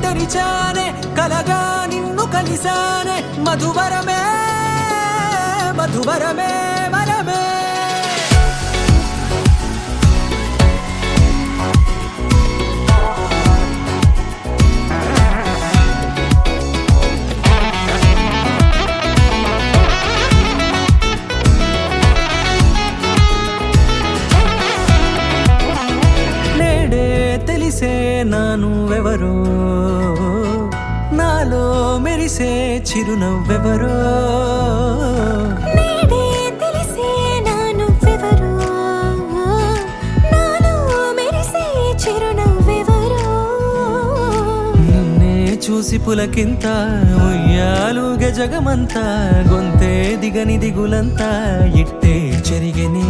తెరిచానే కలగా నిన్ను కలిసానే మధువరమే మధువరమే వరమే నానువెవరో నాలో మెరిసే చిరునవ్వెవరో నేడే తెలిసే నానువెవరో నాలో మెరిసే చిరునవ్వెవరో నిన్నే చూసి పులకింత ఉయ్యాలుగ జగమంతా గొంతే దిగని దిగులంతా ఇట్టే చెరిగనే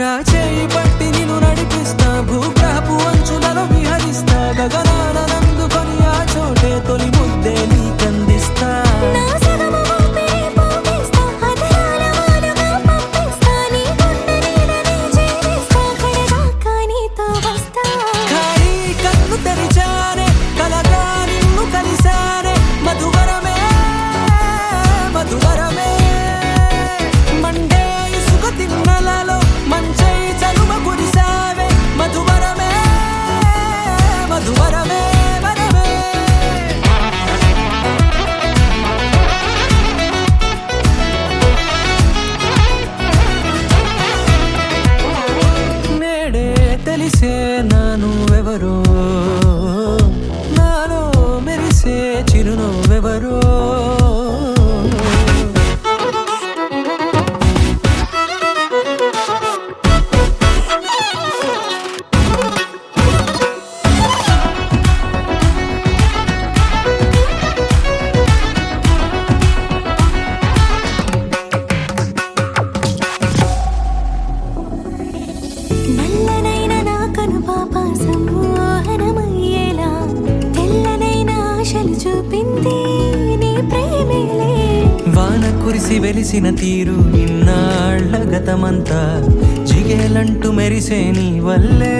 రాచేయి పట్టి నిన్ను నడిపిస్తా భూగ్రహపు అంచులలో విహరిస్తా గగనాన నందుకొని ఆ చోటే తొలి ముద్దే నీకందిస్తా నా సగము ఊపిరి పోగిస్తా అదరాల వాలుగా పంపిస్తా నీ గుండె నీడనే చేరిస్తా కడదాకా నీతో వస్తా ఖాళీ కన్ను తెరిచానే కలగా నిన్ను కలిసానే మధువరమే మధువరమే మండే ఇసుక తిన్నలలో మంచై చలువ కురిసావే మధువరమే మధువరమే వరమే నేడే తెలిసే నానువెవరో నాలో మెరిసే చిరునవ్వెవరో నల్లనైన నా కనుపాప సమ్మోహనమయ్యేలా తెల్లనైన ఆశలు చూపింది నీ ప్రేమేలే వాన కురిసి వెలిసిన తీరు ఇన్నాళ్ల గతమంతా జిగేలంటూ మెరిసే నీ వల్లే